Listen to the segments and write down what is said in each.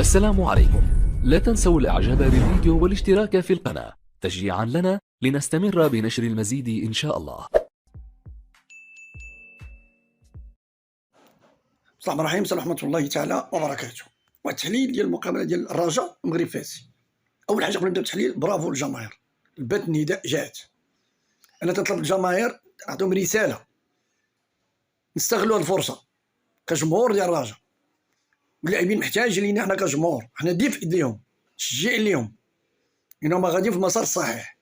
السلام عليكم. لا تنسوا الاعجاب بالفيديو والاشتراك في القناة تشجيعا لنا لنستمر بنشر المزيد ان شاء الله. بسم الله الرحمن الرحيم. ورحمة الله تعالى وبركاته. والتحليل ديال المقابله ديال الرجاء المغرب فاسي. اول حاجه قبل نبدا بالتحليل، برافو للجماهير، البات النداء جات. انا تنطلب الجماهير نعطيهم رساله، نستغلوا الفرصه كجمهور ديال الرجاء. اللاعبين محتاجين لينا حنا كجمهور، حنا دفء ليهم، تشجيع ليهم، انهم غاديين في المسار الصحيح،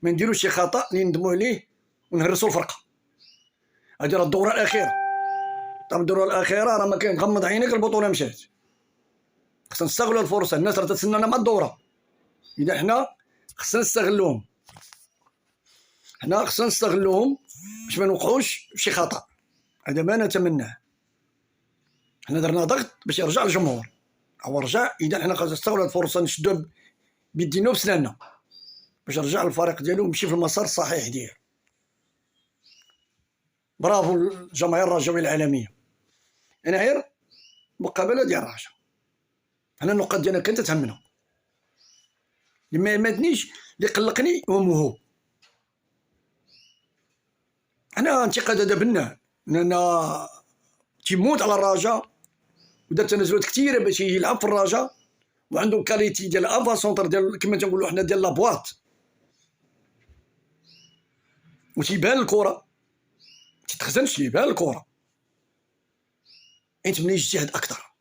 ما نديروش شي خطا اللي ندموا عليه ونهرسوا الفرقه. هذه راه الدوره الاخيره، طب الدوره الاخيره راه ما كاين، غمض عينيك البطوله مشات. خصنا نستغلوا الفرصه، الناس راه تتسنانا مع الدوره، اذا حنا خصنا نستغلوهم، حنا خصنا نستغلوهم باش ما نوقعوش في شي خطا. هذا ما نتمناه. حنا درنا ضغط باش يرجع الجمهور، هو رجع، اذا حنا خصنا نستغلوا الفرصه، نشدوا بيدينا وبسناننا باش يرجع الفريق ديالو يمشي في المسار الصحيح ديالو. برافو الجماهير الرجاويه العالميه. انا غير مقابله ديال الرجاء، حنا النقاط ديالنا كانت تهمنا، اللي ما ماتنيش، اللي قلقني هو موهوب. حنا انتقاد هذا بناء لان تيموت على الرجاء ودار تنازلات كثيره باش يلعب في الرجاء، وعنده كاليتي ديال افا سونتر ديال كما تنقولوا حنا ديال لابواط، وتيبان الكره، تيتخزنش، تيبان الكره. يتمنى يجتهد اكثر.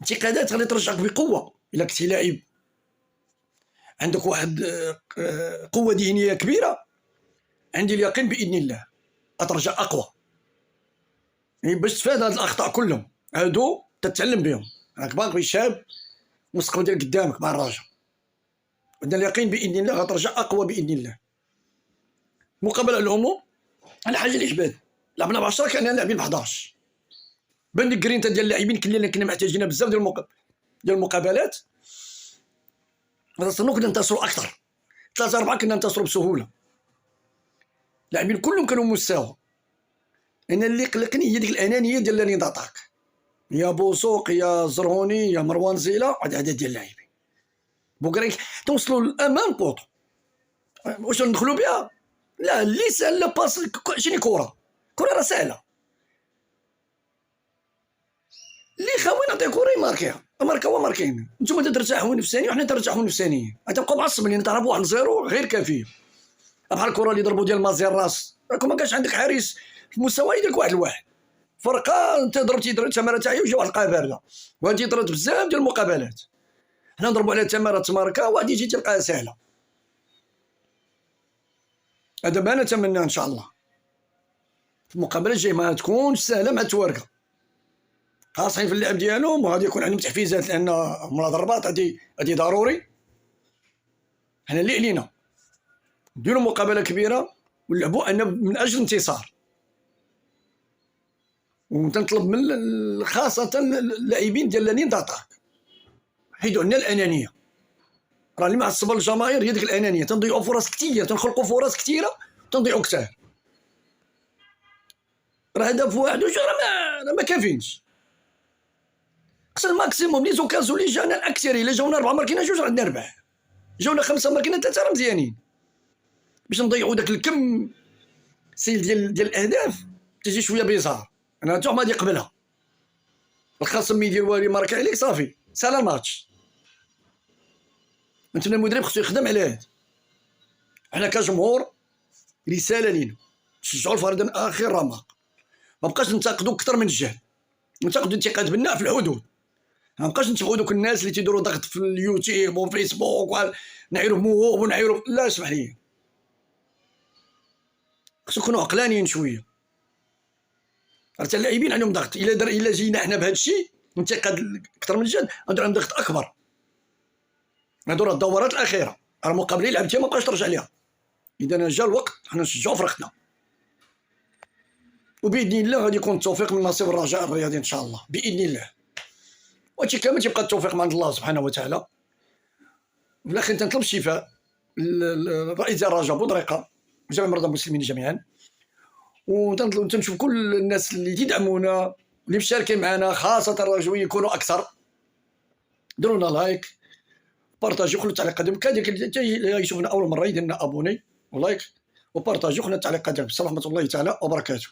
انتقادات غادي ترجعك بقوه الا كنتي لاعب عندك واحد قوه ذهنيه كبيره، عندي اليقين باذن الله غترجع اقوى. يعني باش تفادى هاد الاخطاء كلهم هادو تتعلم بهم، راك باقي شاب، المستقبل ديالك قدامك مع الرجاء، عندنا اليقين باذن الله غترجع اقوى باذن الله. مقابله العموم على حاجه اللي حبات، لعبنا ب 10 كان لاعبين ب 11، بان لي الكرينتا ديال اللاعبين كنا محتاجينها بزاف ديال المقابلات. نستناو كنا ننتصروا اكثر، 3-4 كنا ننتصروا بسهوله. اللاعبين كلهم كانوا مستوى. انا اللي قلقني هي ديك الانانيه ديال لاني داتاك، يا بوسوق يا زرهوني يا مروان زيله، هذا ديال اللاعبين. بوكريك توصلوا للامام بوطو، واش ندخلوا بها؟ لا، اللي سهل باس شنو كره راه سهله، اللي خاوي نعطيه كره يماركيها، ماركا هو ماركين. نتوما ترتاحوا نفسانيا وحنا ترتاحوا نفسانيا، غتبقاو معصبين، تعرفوا 1-0 غير كافيه. بحال الكره اللي ضربوا ديال مازير راس، راكم ما كانش عندك حارس في مستوى ديالك، واحد لواحد فرقه. انت ضربتي التماره تاعي وجا واحد القاه بارده، وهادي طرات بزاف ديال المقابلات. حنا نضربوا على تماره ماركا وهادي تجي تلقاها سهله. هذا ما نتمنى ان شاء الله في المقابله الجايه ما تكونش سهله مع التوارقه، خاصين في اللعب ديالهم، وغادي يكون عندهم تحفيزات لان مورا ضربات هادي ضروري. حنا اللي علينا نديروا مقابله كبيره ونلعبوا ان من اجل الانتصار. وتنطلب من خاصه اللاعبين ديال لانين داتاك حيدوا عندنا الانانيه، راه اللي معصب الجماهير هي ديك الانانيه. تنضيعوا فرص كثيره، تنخلقوا فرص كثيره، تنضيعوا كثار. راه هدف واحد وجوج راه ما كافينش. خصنا الماكسيموم لي زوكازو اللي جانا الاكثريه، الا جاونا 4 ماركينا 2 عندنا 4، جاونا 5 ماركينا 3 راه مزيانين، باش نضيعوا داك الكم سيل ديال الاهداف. تجي شويه بيزار. انا التهمه هادي قبلها الخصم يدير والي ماركا عليك صافي سالا الماتش. نتمنى المدرب خصو يخدم على هاد. حنا كجمهور رساله لينا، نشجعوا الفريق من اخر رمق، ما بقاش ننتقدوا اكثر من الجهل، ننتقدوا انتقاد بناء في الحدود. ما بقاش نتبعوا دوك الناس اللي تيديروا ضغط في اليوتيوب وفيسبوك ونعيروا موهوب ونعيروا، لا اسمح لي، خصو نكونوا عقلانيين شويه. حتى اللاعبين عندهم ضغط، الا جينا حنا بهذا الشيء انتقاد اكثر من الجهل غنديروا عندهم ضغط اكبر. هادو راه الدورات الاخيره، راه المقابله اللي لعبتيها ما بقاش ترجع ليها. اذا جا الوقت حنا نشجعوا فرقتنا، وباذن الله غادي يكون التوفيق من نصيب الرجاء الرياضي ان شاء الله باذن الله. وهادشي كامل تيبقى التوفيق من عند الله سبحانه وتعالى. في الاخير تنطلب الشفاء الرئيس ديال الرجاء بودريقه وجميع مرضى المسلمين جميعا، وتنشوف كل الناس اللي تدعمونا واللي مشاركين معنا خاصه الرجويين يكونوا اكثر، ديروا لنا لايك، بارطاجيو، خلوا التعليقات ديالكم. كاين اللي يشوفنا اول مره يدير لنا ابوني ولايك وبارطاجيو، خلوا التعليقات ديالكم. السلام ورحمه الله تعالى وبركاته.